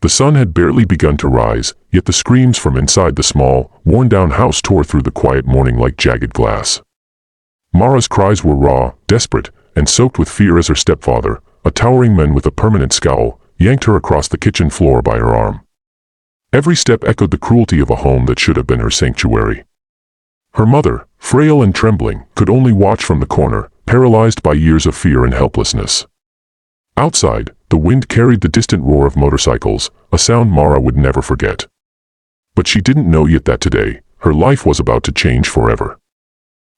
The sun had barely begun to rise, yet the screams from inside the small, worn-down house tore through the quiet morning like jagged glass. Mara's cries were raw, desperate, and soaked with fear as her stepfather, a towering man with a permanent scowl, yanked her across the kitchen floor by her arm. Every step echoed the cruelty of a home that should have been her sanctuary. Her mother, frail and trembling, could only watch from the corner, paralyzed by years of fear and helplessness. Outside, the wind carried the distant roar of motorcycles, a sound Mara would never forget. But she didn't know yet that today, her life was about to change forever.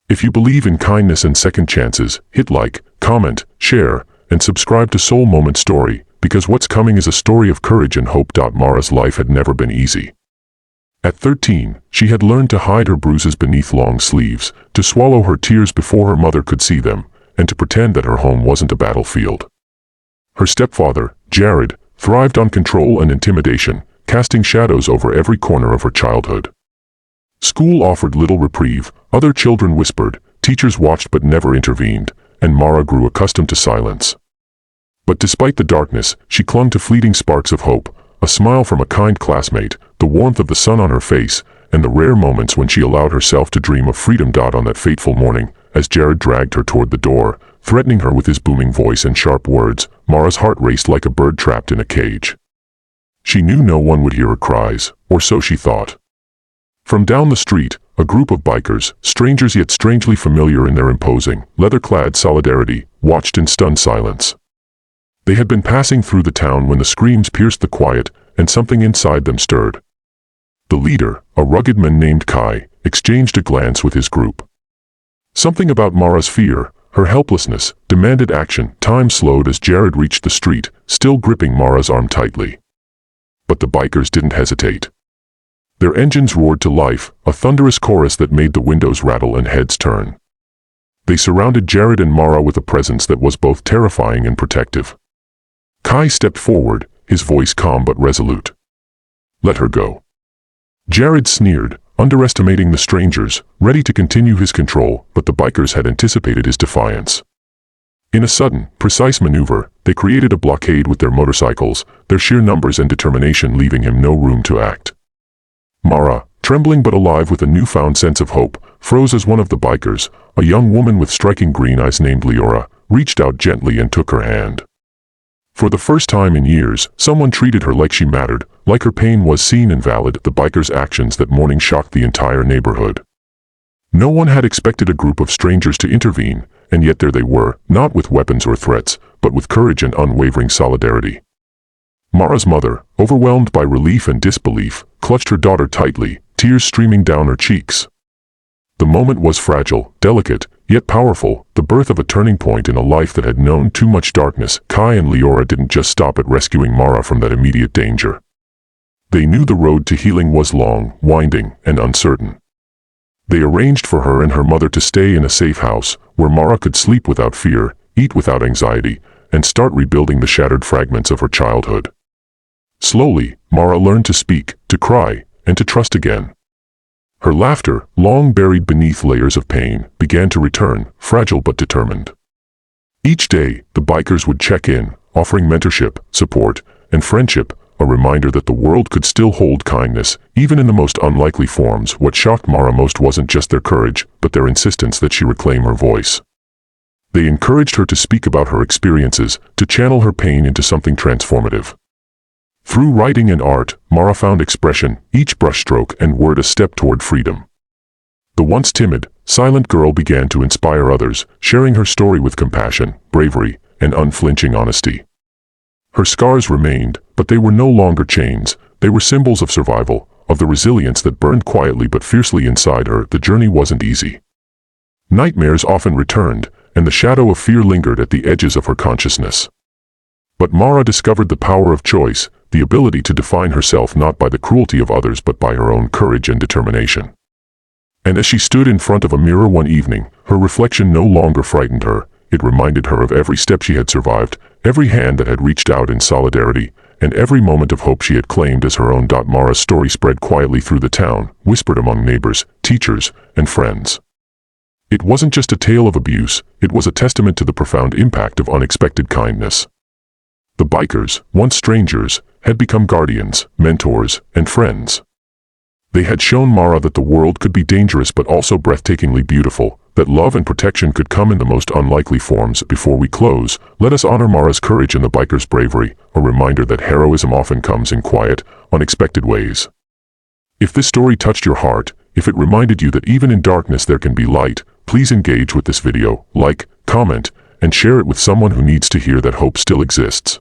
If you believe in kindness and second chances, hit like, comment, share, and subscribe to Soul Moment Story, because what's coming is a story of courage and hope. Mara's life had never been easy. At 13, she had learned to hide her bruises beneath long sleeves, to swallow her tears before her mother could see them, and to pretend that her home wasn't a battlefield. Her stepfather, Jared, thrived on control and intimidation, casting shadows over every corner of her childhood. School offered little reprieve, other children whispered, teachers watched but never intervened, and Mara grew accustomed to silence. But despite the darkness, she clung to fleeting sparks of hope, a smile from a kind classmate, the warmth of the sun on her face, and the rare moments when she allowed herself to dream of freedom. On that fateful morning, as Jared dragged her toward the door, threatening her with his booming voice and sharp words, Mara's heart raced like a bird trapped in a cage. She knew no one would hear her cries, or so she thought. From down the street, a group of bikers, strangers yet strangely familiar in their imposing, leather-clad solidarity, watched in stunned silence. They had been passing through the town when the screams pierced the quiet, and something inside them stirred. The leader, a rugged man named Kai, exchanged a glance with his group. Something about Mara's fear, her helplessness, demanded action. Time slowed as Jared reached the street, still gripping Mara's arm tightly. But the bikers didn't hesitate. Their engines roared to life, a thunderous chorus that made the windows rattle and heads turn. They surrounded Jared and Mara with a presence that was both terrifying and protective. Kai stepped forward, his voice calm but resolute. "Let her go." Jared sneered, underestimating the strangers, ready to continue his control, but the bikers had anticipated his defiance. In a sudden, precise maneuver, they created a blockade with their motorcycles, their sheer numbers and determination leaving him no room to act. Mara, trembling but alive with a newfound sense of hope, froze as one of the bikers, a young woman with striking green eyes named Leora, reached out gently and took her hand. For the first time in years, someone treated her like she mattered, like her pain was seen and valid. The bikers' actions that morning shocked the entire neighborhood. No one had expected a group of strangers to intervene, and yet there they were, not with weapons or threats, but with courage and unwavering solidarity. Mara's mother, overwhelmed by relief and disbelief, clutched her daughter tightly, tears streaming down her cheeks. The moment was fragile, delicate, yet powerful, the birth of a turning point in a life that had known too much darkness. Kai and Leora didn't just stop at rescuing Mara from that immediate danger. They knew the road to healing was long, winding, and uncertain. They arranged for her and her mother to stay in a safe house, where Mara could sleep without fear, eat without anxiety, and start rebuilding the shattered fragments of her childhood. Slowly, Mara learned to speak, to cry, and to trust again. Her laughter, long buried beneath layers of pain, began to return, fragile but determined. Each day, the bikers would check in, offering mentorship, support, and friendship, a reminder that the world could still hold kindness, even in the most unlikely forms. What shocked Mara most wasn't just their courage, but their insistence that she reclaim her voice. They encouraged her to speak about her experiences, to channel her pain into something transformative. Through writing and art, Mara found expression, each brushstroke and word a step toward freedom. The once timid, silent girl began to inspire others, sharing her story with compassion, bravery, and unflinching honesty. Her scars remained, but they were no longer chains. They were symbols of survival, of the resilience that burned quietly but fiercely inside her. The journey wasn't easy. Nightmares often returned, and the shadow of fear lingered at the edges of her consciousness. But Mara discovered the power of choice, the ability to define herself not by the cruelty of others but by her own courage and determination. And as she stood in front of a mirror one evening, her reflection no longer frightened her. It reminded her of every step she had survived, every hand that had reached out in solidarity, and every moment of hope she had claimed as her own. Mara's story spread quietly through the town, whispered among neighbors, teachers, and friends. It wasn't just a tale of abuse, it was a testament to the profound impact of unexpected kindness. The bikers, once strangers, had become guardians, mentors, and friends. They had shown Mara that the world could be dangerous but also breathtakingly beautiful, that love and protection could come in the most unlikely forms. Before we close, let us honor Mara's courage and the biker's bravery, a reminder that heroism often comes in quiet, unexpected ways. If this story touched your heart, if it reminded you that even in darkness there can be light, please engage with this video, like, comment, and share it with someone who needs to hear that hope still exists.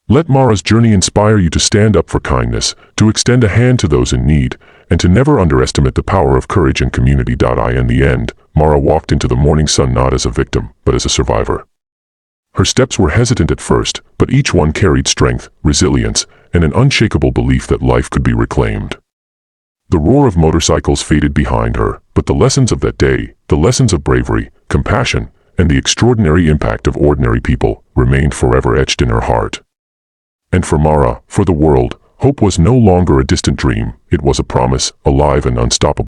Let Mara's journey inspire you to stand up for kindness, to extend a hand to those in need, and to never underestimate the power of courage and community. In the end, Mara walked into the morning sun not as a victim, but as a survivor. Her steps were hesitant at first, but each one carried strength, resilience, and an unshakable belief that life could be reclaimed. The roar of motorcycles faded behind her, but the lessons of that day, the lessons of bravery, compassion, and the extraordinary impact of ordinary people, remained forever etched in her heart. And for Mara, for the world, hope was no longer a distant dream, it was a promise, alive and unstoppable.